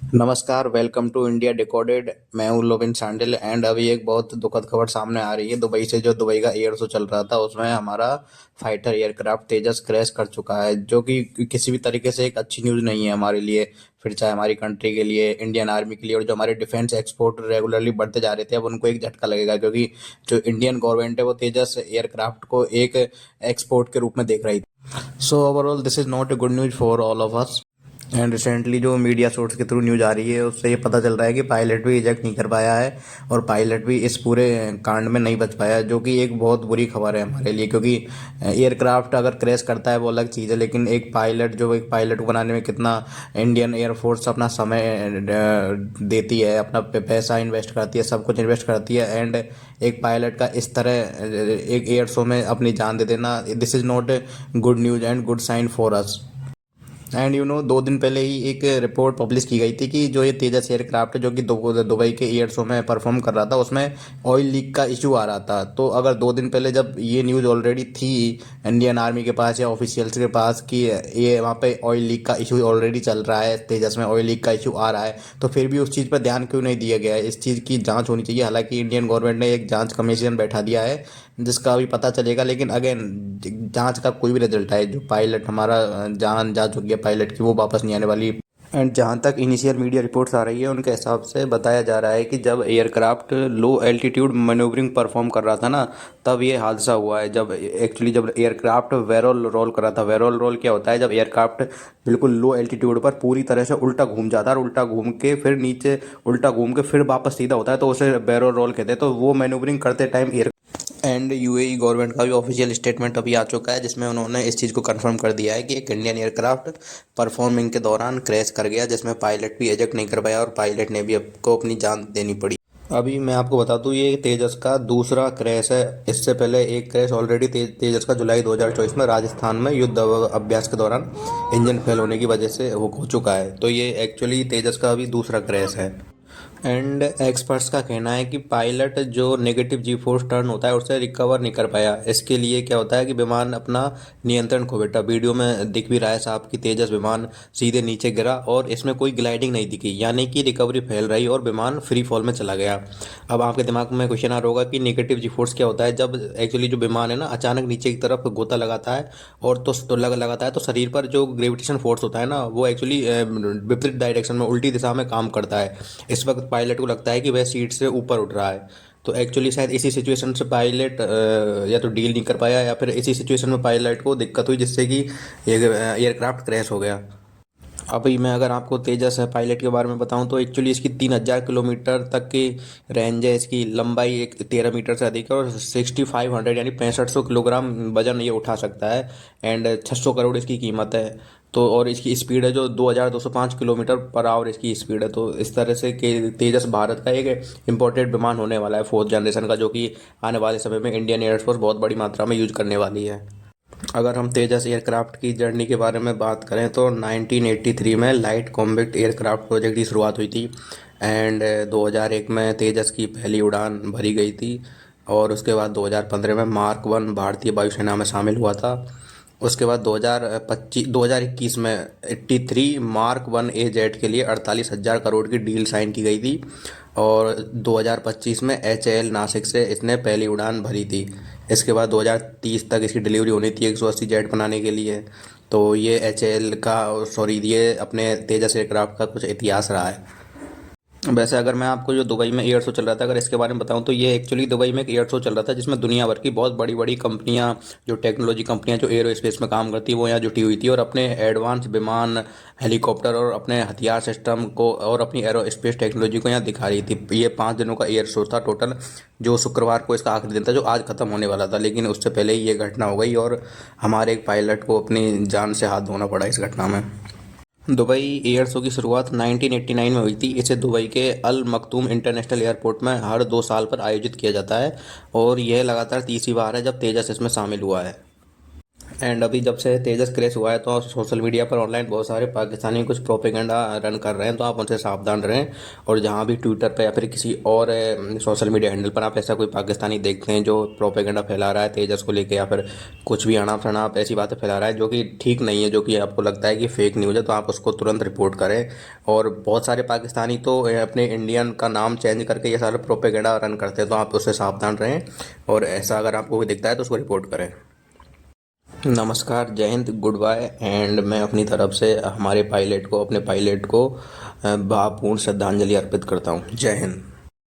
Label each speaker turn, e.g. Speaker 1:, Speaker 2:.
Speaker 1: नमस्कार, welcome to India decoded. मैं हूँ लोबिन सांडिल एंड अभी एक बहुत दुखद खबर सामने आ रही है। दुबई से जो दुबई का एयर शो चल रहा था उसमें हमारा फाइटर एयरक्राफ्ट तेजस क्रैश कर चुका है, जो कि किसी भी तरीके से एक अच्छी न्यूज़ नहीं है हमारे लिए, फिर चाहे हमारी कंट्री के लिए, इंडियन आर्मी के लिए, और जो हमारे डिफेंस एक्सपोर्ट रेगुलरली बढ़ते जा रहे थे अब उनको एक झटका लगेगा, क्योंकि जो इंडियन गवर्नमेंट है वो तेजस एयरक्राफ्ट को एक एक्सपोर्ट के रूप में देख रही थी। So overall this is not a good news for all of us. And recently जो मीडिया सोर्स के थ्रू न्यूज़ आ रही है उससे ये पता चल रहा है कि पायलट भी इजेक्ट नहीं कर पाया है और पायलट भी इस पूरे कांड में नहीं बच पाया, जो कि एक बहुत बुरी खबर है हमारे लिए, क्योंकि एयरक्राफ्ट अगर क्रैश करता है वो अलग चीज़ है, लेकिन एक पायलट जो एक पायलट को बनाने में कितना इंडियन एयरफोर्स अपना समय देती है, अपना पैसा इन्वेस्ट करती है, सब कुछ इन्वेस्ट करती है, एंड एक पायलट का इस तरह एक एयर शो में अपनी जान दे देना, this is not a good news and good sign for us. And 2 दिन पहले ही एक रिपोर्ट पब्लिश की गई थी कि जो ये तेजस एयरक्राफ्ट है, जो कि दुबई के एयर शो में परफॉर्म कर रहा था, उसमें ऑयल लीक का इशू आ रहा था। तो अगर 2 दिन पहले जब ये न्यूज़ ऑलरेडी थी इंडियन आर्मी के पास या ऑफिशियल्स के पास कि ये वहाँ पे ऑयल लीक का इशू ऑलरेडी चल रहा है, तेजस में ऑयल लीक का इशू आ रहा है, तो फिर भी उस चीज़ पर ध्यान क्यों नहीं दिया गया है? इस चीज़ की जांच होनी चाहिए। हालांकि इंडियन गवर्नमेंट ने एक जांच कमीशन बैठा दिया है जिसका अभी पता चलेगा, लेकिन अगेन जांच का कोई भी रिजल्ट आए, जो पायलट हमारा जान जा चुकी है पायलट की, वो वापस नहीं आने वाली। एंड जहाँ तक इनिशियल मीडिया रिपोर्ट्स आ रही है उनके हिसाब से बताया जा रहा है कि जब एयरक्राफ्ट लो एल्टीट्यूड मैन्यूवरिंग परफॉर्म कर रहा था ना, तब ये हादसा हुआ है। जब एयरक्राफ्ट वेरोल रोल कर रहा था। वेरोल रोल क्या होता है? जब एयरक्राफ्ट बिल्कुल लो एल्टीट्यूड पर पूरी तरह से उल्टा घूम जाता है और उल्टा घूम के फिर नीचे, उल्टा घूम के फिर वापस सीधा होता है, तो उसे बैरोल रोल कहते हैं। तो वो मैन्यूवरिंग करते टाइम एंड यूएई गवर्नमेंट का भी ऑफिशियल स्टेटमेंट अभी आ चुका है, जिसमें उन्होंने इस चीज़ को कंफर्म कर दिया है कि एक इंडियन एयरक्राफ्ट परफॉर्मिंग के दौरान क्रैश कर गया, जिसमें पायलट भी एजेक्ट नहीं कर पाया और पायलट ने भी आपको अपनी जान देनी पड़ी। अभी मैं आपको बता दूं, ये तेजस का दूसरा क्रैश है। इससे पहले एक क्रैश ऑलरेडी तेजस का जुलाई 2024 में राजस्थान में युद्ध अभ्यास के दौरान इंजन फेल होने की वजह से वो हो चुका है। तो ये एक्चुअली तेजस का अभी दूसरा क्रैश है। एंड एक्सपर्ट्स का कहना है कि पायलट जो नेगेटिव जी फोर्स टर्न होता है उससे रिकवर नहीं कर पाया। इसके लिए क्या होता है कि विमान अपना नियंत्रण खो बैठा। वीडियो में दिख भी रहा है साहब कि तेजस विमान सीधे नीचे गिरा और इसमें कोई ग्लाइडिंग नहीं दिखी, यानी कि रिकवरी फैल रही और विमान फ्री फॉल में चला गया। अब आपके दिमाग में क्वेश्चन आ रहा होगा कि नेगेटिव जी फोर्स क्या होता है? जब एक्चुअली जो विमान है ना अचानक नीचे की तरफ गोता लगाता है और लगाता है, तो शरीर पर जो ग्रेविटेशन फोर्स होता है ना, वो एक्चुअली विपरीत डायरेक्शन में, उल्टी दिशा में काम करता है। इस वक्त पायलट को लगता है कि वह सीट से ऊपर उठ रहा है। तो एक्चुअली शायद इसी सिचुएशन से पायलट या तो डील नहीं कर पाया, या फिर इसी सिचुएशन में पायलट को दिक्कत हुई, जिससे कि एयरक्राफ्ट क्रैश हो गया। अभी मैं अगर आपको तेजस है पायलट के बारे में बताऊं, तो एक्चुअली इसकी 3,000 किलोमीटर तक की रेंज है। इसकी लंबाई एक 13 मीटर से अधिक है और 6,500 यानी 6500 किलोग्राम वजन ये उठा सकता है। एंड 600 करोड़ इसकी कीमत है। तो और इसकी स्पीड है जो 2,205 किलोमीटर पर आवर इसकी स्पीड है। तो इस तरह से कि तेजस भारत का एक इम्पोर्टेड विमान होने वाला है, 4th जनरेशन का, जो कि आने वाले समय में इंडियन एयरफोर्स बहुत बड़ी मात्रा में यूज करने वाली है। अगर हम तेजस एयरक्राफ्ट की जर्नी के बारे में बात करें तो 1983 में लाइट कॉम्बैट एयरक्राफ्ट प्रोजेक्ट की शुरुआत हुई थी। एंड 2001 में तेजस की पहली उड़ान भरी गई थी। और उसके बाद 2015 में मार्क 1 भारतीय वायुसेना में शामिल हुआ था। उसके बाद 2021 में 83 मार्क 1 ए जेट के लिए 48,000 करोड़ की डील साइन की गई थी। और 2025 में HAL नासिक से इसने पहली उड़ान भरी थी। इसके बाद 2030 तक इसकी डिलीवरी होनी थी 180 जेट बनाने के लिए। तो ये HAL का, सॉरी, ये अपने तेजस एयरक्राफ्ट का कुछ इतिहास रहा है। वैसे अगर मैं आपको जो दुबई में एयर शो चल रहा था अगर इसके बारे में बताऊं, तो ये एक्चुअली दुबई में एक एयर शो चल रहा था जिसमें दुनिया भर की बहुत बड़ी बड़ी कंपनियां, जो टेक्नोलॉजी कंपनियां जो एरो स्पेस में काम करती है, वो यहाँ जुटी हुई थी और अपने एडवांस विमान, हेलीकॉप्टर और अपने हथियार सिस्टम को और अपनी एरो स्पेस टेक्नोलॉजी को यहाँ दिखा रही थी। ये 5 दिनों का एयर शो था टोटल, जो शुक्रवार को इसका आखिरी दिन था, जो आज खत्म होने वाला था, लेकिन उससे पहले ही ये घटना हो गई और हमारे एक पायलट को अपनी जान से हाथ धोना पड़ा इस घटना में। दुबई एयर शो की शुरुआत 1989 में हुई थी। इसे दुबई के अल मखदूम इंटरनेशनल एयरपोर्ट में हर 2 साल पर आयोजित किया जाता है और यह लगातार तीसरी बार है जब तेजस इसमें शामिल हुआ है। एंड अभी जब से तेजस क्रैश हुआ है तो सोशल मीडिया पर ऑनलाइन बहुत सारे पाकिस्तानी कुछ प्रोपेगेंडा रन कर रहे हैं, तो आप उनसे सावधान रहें। और जहां भी ट्विटर पे या फिर किसी और सोशल मीडिया हैंडल पर आप ऐसा कोई पाकिस्तानी देखते हैं जो प्रोपेगेंडा फैला रहा है तेजस को लेके, या फिर कुछ भी अनाप शनाप ऐसी बातें फैला रहा है जो कि ठीक नहीं है, जो कि आपको लगता है कि फेक न्यूज़ है, तो आप उसको तुरंत रिपोर्ट करें। और बहुत सारे पाकिस्तानी तो अपने इंडियन का नाम चेंज करके ये सारे प्रोपेगेंडा रन करते हैं, तो आप उससे सावधान रहें। और ऐसा अगर आपको कोई दिखता है तो उसको रिपोर्ट करें। नमस्कार, जय हिंद, गुड बाय। एंड मैं अपनी तरफ से अपने पायलट को भावपूर्ण श्रद्धांजलि अर्पित करता हूँ। जय हिंद।